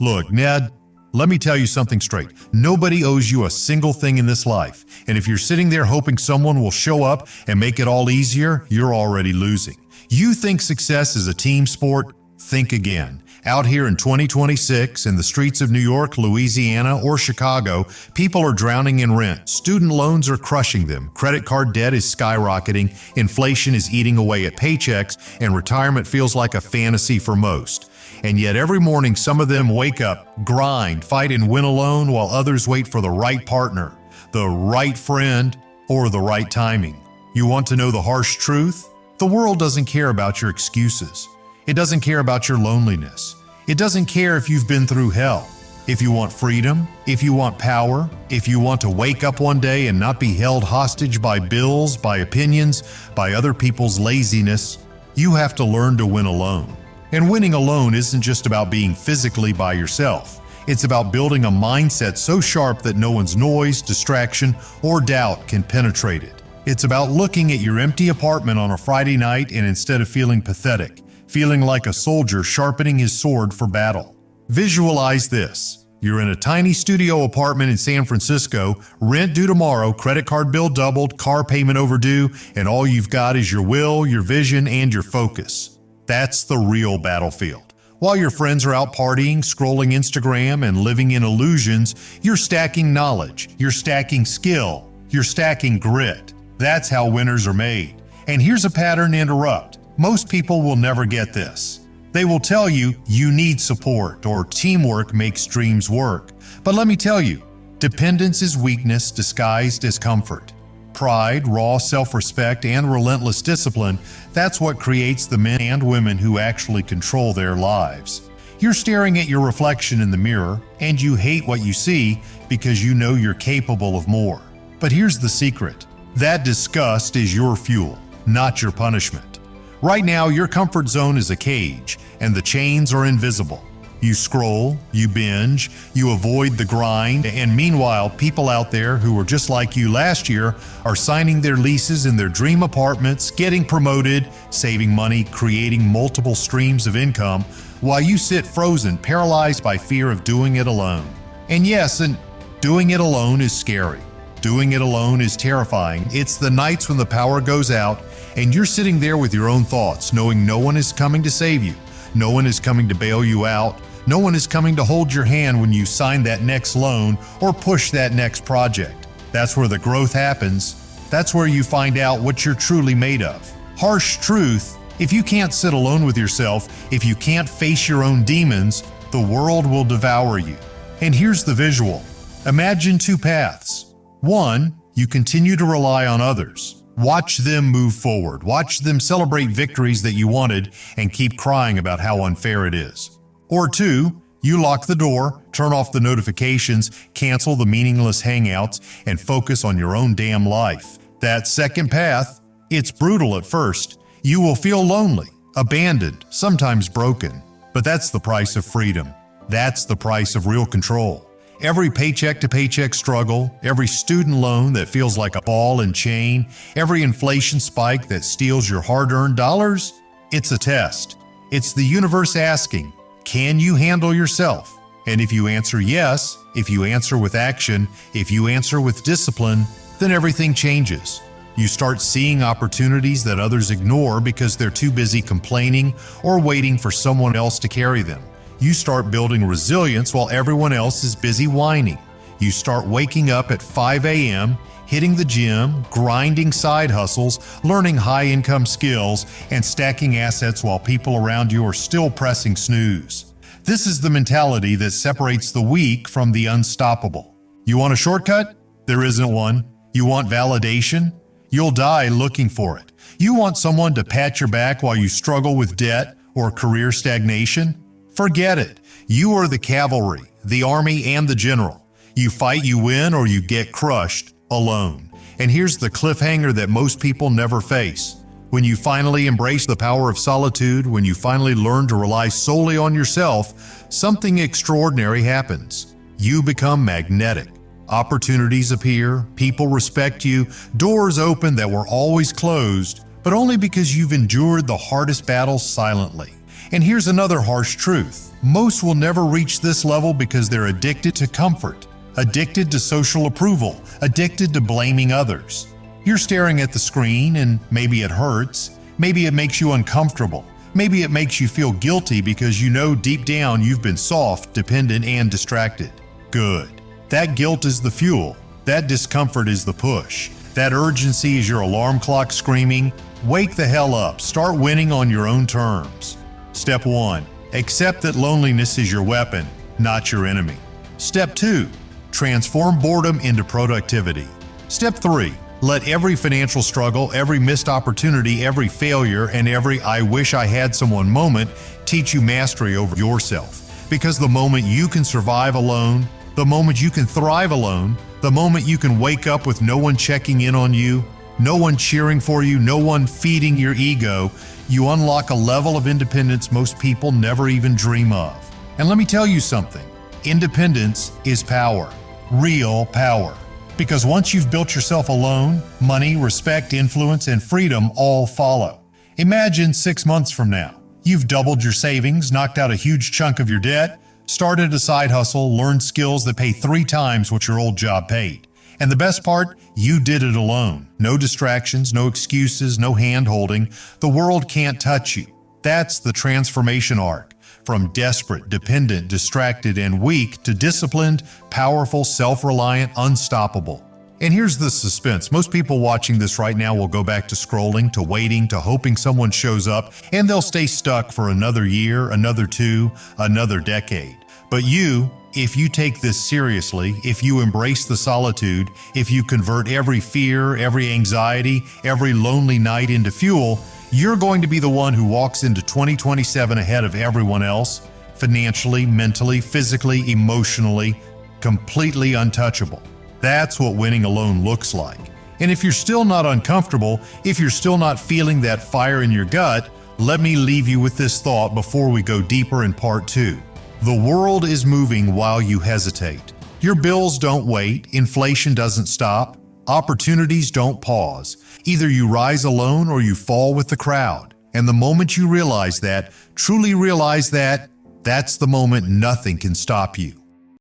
Look, Ned, let me tell you something straight. Nobody owes you a single thing in this life. And if you're sitting there hoping someone will show up and make it all easier, you're already losing. You think success is a team sport? Think again. Out here in 2026, in the streets of New York, Louisiana, or Chicago, people are drowning in rent. Student loans are crushing them. Credit card debt is skyrocketing. Inflation is eating away at paychecks, and retirement feels like a fantasy for most. And yet every morning, some of them wake up, grind, fight, and win alone, while others wait for the right partner, the right friend, or the right timing. You want to know the harsh truth? The world doesn't care about your excuses. It doesn't care about your loneliness. It doesn't care if you've been through hell. If you want freedom, if you want power, if you want to wake up one day and not be held hostage by bills, by opinions, by other people's laziness, you have to learn to win alone. And winning alone isn't just about being physically by yourself. It's about building a mindset so sharp that no one's noise, distraction, or doubt can penetrate it. It's about looking at your empty apartment on a Friday night and instead of feeling pathetic, feeling like a soldier sharpening his sword for battle. Visualize this. You're in a tiny studio apartment in San Francisco, rent due tomorrow, credit card bill doubled, car payment overdue, and all you've got is your will, your vision, and your focus. That's the real battlefield. While your friends are out partying, scrolling Instagram, and living in illusions, you're stacking knowledge, you're stacking skill, you're stacking grit. That's how winners are made. And here's a pattern to interrupt. Most people will never get this. They will tell you you need support or teamwork makes dreams work. But let me tell you, dependence is weakness disguised as comfort. Pride, raw self-respect, and relentless discipline, that's what creates the men and women who actually control their lives. You're staring at your reflection in the mirror, and you hate what you see because you know you're capable of more. But here's the secret. That disgust is your fuel, not your punishment. Right now, your comfort zone is a cage, and the chains are invisible. You scroll, you binge, you avoid the grind, and meanwhile, people out there who were just like you last year are signing their leases in their dream apartments, getting promoted, saving money, creating multiple streams of income, while you sit frozen, paralyzed by fear of doing it alone. And yes, doing it alone is scary. Doing it alone is terrifying. It's the nights when the power goes out and you're sitting there with your own thoughts, knowing no one is coming to save you. No one is coming to bail you out. No one is coming to hold your hand when you sign that next loan or push that next project. That's where the growth happens. That's where you find out what you're truly made of. Harsh truth, if you can't sit alone with yourself, if you can't face your own demons, the world will devour you. And here's the visual. Imagine two paths. One, you continue to rely on others. Watch them move forward. Watch them celebrate victories that you wanted and keep crying about how unfair it is. Or two, you lock the door, turn off the notifications, cancel the meaningless hangouts, and focus on your own damn life. That second path, it's brutal at first. You will feel lonely, abandoned, sometimes broken. But that's the price of freedom. That's the price of real control. Every paycheck-to-paycheck struggle, every student loan that feels like a ball and chain, every inflation spike that steals your hard-earned dollars, it's a test. It's the universe asking, can you handle yourself? And if you answer yes, if you answer with action, if you answer with discipline, then everything changes. You start seeing opportunities that others ignore because they're too busy complaining or waiting for someone else to carry them. You start building resilience while everyone else is busy whining. You start waking up at 5 a.m., hitting the gym, grinding side hustles, learning high-income skills, and stacking assets while people around you are still pressing snooze. This is the mentality that separates the weak from the unstoppable. You want a shortcut? There isn't one. You want validation? You'll die looking for it. You want someone to pat your back while you struggle with debt or career stagnation? Forget it. You are the cavalry, the army, and the general. You fight, you win, or you get crushed alone. And here's the cliffhanger that most people never face. When you finally embrace the power of solitude, when you finally learn to rely solely on yourself, something extraordinary happens. You become magnetic. Opportunities appear, people respect you, doors open that were always closed, but only because you've endured the hardest battles silently. And here's another harsh truth. Most will never reach this level because they're addicted to comfort, addicted to social approval, addicted to blaming others. You're staring at the screen and maybe it hurts, maybe it makes you uncomfortable, maybe it makes you feel guilty because you know deep down you've been soft, dependent, and distracted. Good. That guilt is the fuel. That discomfort is the push. That urgency is your alarm clock screaming, "Wake the hell up, start winning on your own terms." Step 1. Accept that loneliness is your weapon, not your enemy. Step 2. Transform boredom into productivity. Step 3. Let every financial struggle, every missed opportunity, every failure, and every "I wish I had someone" moment teach you mastery over yourself. Because the moment you can survive alone, the moment you can thrive alone, the moment you can wake up with no one checking in on you, no one cheering for you, no one feeding your ego, you unlock a level of independence most people never even dream of. And let me tell you something, independence is power, real power. Because once you've built yourself alone, money, respect, influence, and freedom all follow. Imagine 6 months from now. You've doubled your savings, knocked out a huge chunk of your debt, started a side hustle, learned skills that pay 3 times what your old job paid. And the best part, you did it alone. No distractions, no excuses, no hand-holding. The world can't touch you. That's the transformation arc. From desperate, dependent, distracted, and weak to disciplined, powerful, self-reliant, unstoppable. And here's the suspense. Most people watching this right now will go back to scrolling, to waiting, to hoping someone shows up, and they'll stay stuck for another year, another 2, another decade. But you, if you take this seriously, if you embrace the solitude, if you convert every fear, every anxiety, every lonely night into fuel, you're going to be the one who walks into 2027 ahead of everyone else, financially, mentally, physically, emotionally, completely untouchable. That's what winning alone looks like. And if you're still not uncomfortable, if you're still not feeling that fire in your gut, let me leave you with this thought before we go deeper in part 2. The world is moving while you hesitate. Your bills don't wait, inflation doesn't stop, opportunities don't pause. Either you rise alone or you fall with the crowd. And the moment you realize that, truly realize that, that's the moment nothing can stop you.